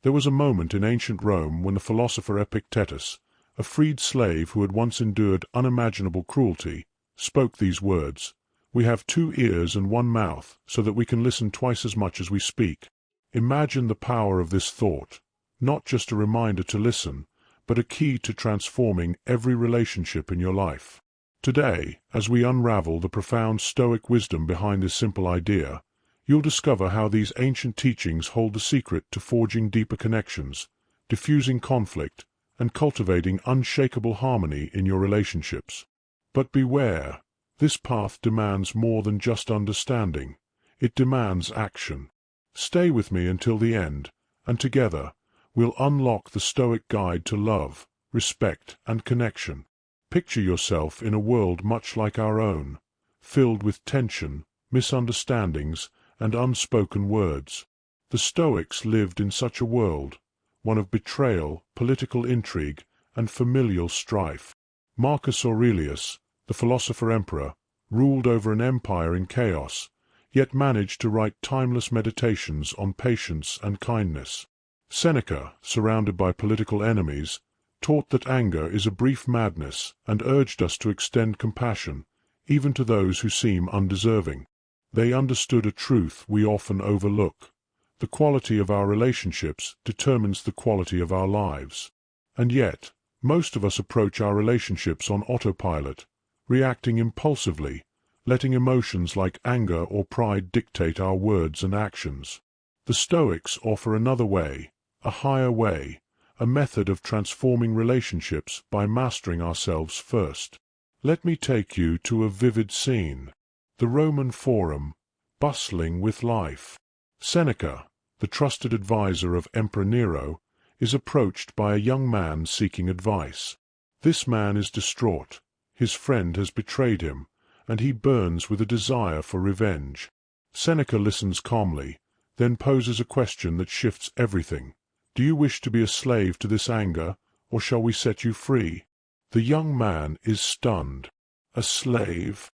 There was a moment in ancient Rome when the philosopher Epictetus, a freed slave who had once endured unimaginable cruelty, spoke these words: "We have 2 ears and 1 mouth, so that we can listen twice as much as we speak." Imagine the power of this thought, not just a reminder to listen, but a key to transforming every relationship in your life. Today, as we unravel the profound Stoic wisdom behind this simple idea, you'll discover how these ancient teachings hold the secret to forging deeper connections, diffusing conflict, and cultivating unshakable harmony in your relationships. But beware, this path demands more than just understanding. It demands action. Stay with me until the end, and together, we'll unlock the Stoic guide to love, respect, and connection. Picture yourself in a world much like our own, filled with tension, misunderstandings, and unspoken words. The Stoics lived in such a world, one of betrayal, political intrigue, and familial strife. Marcus Aurelius, the philosopher-emperor, ruled over an empire in chaos, yet managed to write timeless meditations on patience and kindness. Seneca, surrounded by political enemies, taught that anger is a brief madness and urged us to extend compassion, even to those who seem undeserving. They understood a truth we often overlook. The quality of our relationships determines the quality of our lives. And yet, most of us approach our relationships on autopilot, reacting impulsively, letting emotions like anger or pride dictate our words and actions. The Stoics offer another way, a higher way, a method of transforming relationships by mastering ourselves first. Let me take you to a vivid scene. The Roman Forum, bustling with life. Seneca, the trusted advisor of Emperor Nero, is approached by a young man seeking advice. This man is distraught. His friend has betrayed him, and he burns with a desire for revenge. Seneca listens calmly, then poses a question that shifts everything. Do you wish to be a slave to this anger, or shall we set you free? The young man is stunned. A slave?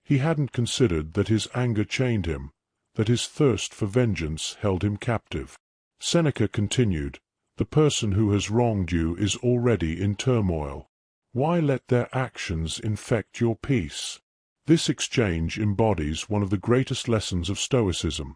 He hadn't considered that his anger chained him, that his thirst for vengeance held him captive. Seneca continued, "The person who has wronged you is already in turmoil. Why let their actions infect your peace?" This exchange embodies one of the greatest lessons of Stoicism,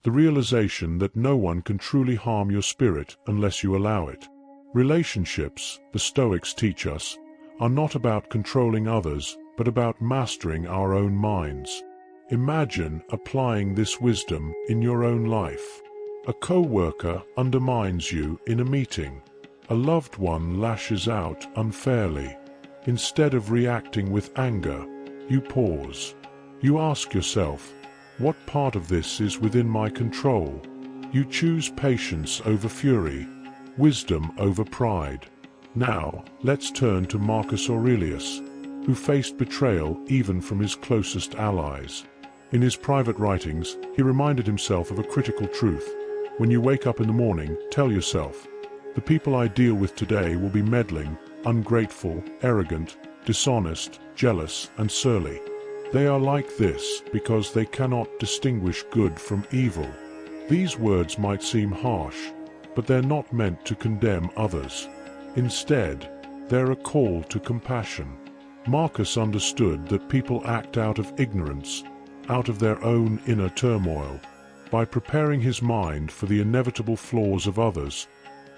the realization that no one can truly harm your spirit unless you allow it. Relationships, the Stoics teach us, are not about controlling others, but about mastering our own minds. Imagine applying this wisdom in your own life. A co-worker undermines you in a meeting. A loved one lashes out unfairly. Instead of reacting with anger, you pause. You ask yourself, what part of this is within my control? You choose patience over fury, wisdom over pride. Now, let's turn to Marcus Aurelius, who faced betrayal even from his closest allies. In his private writings, he reminded himself of a critical truth. When you wake up in the morning, tell yourself, the people I deal with today will be meddling, ungrateful, arrogant, dishonest, jealous, and surly. They are like this because they cannot distinguish good from evil. These words might seem harsh, but they're not meant to condemn others. Instead, they're a call to compassion. Marcus understood that people act out of ignorance, out of their own inner turmoil. By preparing his mind for the inevitable flaws of others,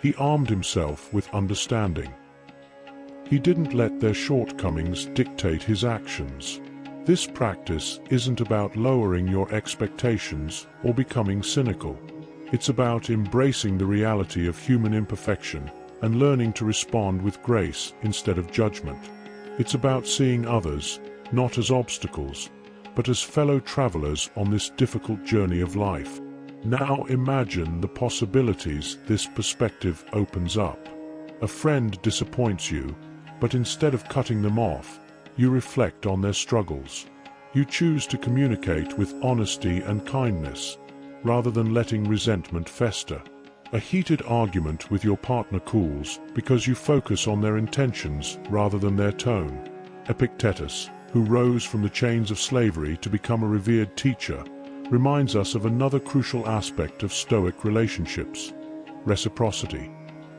he armed himself with understanding. He didn't let their shortcomings dictate his actions. This practice isn't about lowering your expectations or becoming cynical. It's about embracing the reality of human imperfection and learning to respond with grace instead of judgment. It's about seeing others, not as obstacles, but as fellow travelers on this difficult journey of life. Now imagine the possibilities this perspective opens up. A friend disappoints you, but instead of cutting them off, you reflect on their struggles. You choose to communicate with honesty and kindness, rather than letting resentment fester. A heated argument with your partner cools because you focus on their intentions rather than their tone. Epictetus, who rose from the chains of slavery to become a revered teacher, reminds us of another crucial aspect of Stoic relationships. reciprocity.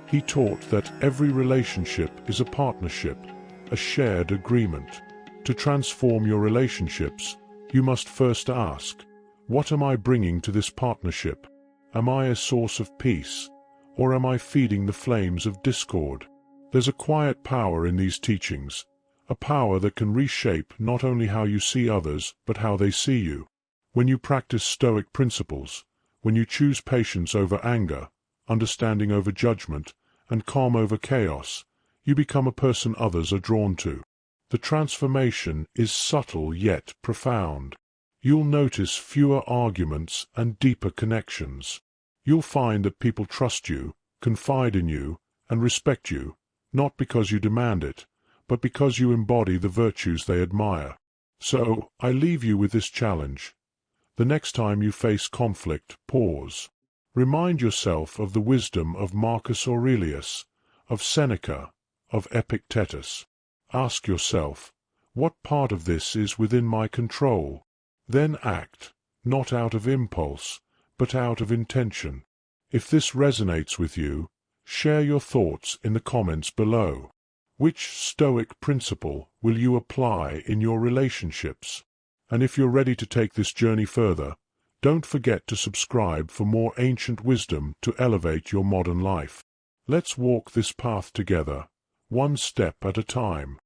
He taught that every relationship is a partnership, a shared agreement. To transform your relationships, you must first ask, what am I bringing to this partnership? Am I a source of peace, or am I feeding the flames of discord? There's a quiet power in these teachings, a power that can reshape not only how you see others, but how they see you. When you practice Stoic principles, when you choose patience over anger, understanding over judgment, and calm over chaos, you become a person others are drawn to. The transformation is subtle yet profound. You'll notice fewer arguments and deeper connections. You'll find that people trust you, confide in you, and respect you, not because you demand it, but because you embody the virtues they admire. So, I leave you with this challenge. The next time you face conflict, pause. Remind yourself of the wisdom of Marcus Aurelius, of Seneca, of Epictetus. Ask yourself, what part of this is within my control? Then act, not out of impulse, but out of intention. If this resonates with you, share your thoughts in the comments below. Which Stoic principle will you apply in your relationships? And if you're ready to take this journey further, don't forget to subscribe for more ancient wisdom to elevate your modern life. Let's walk this path together, one step at a time.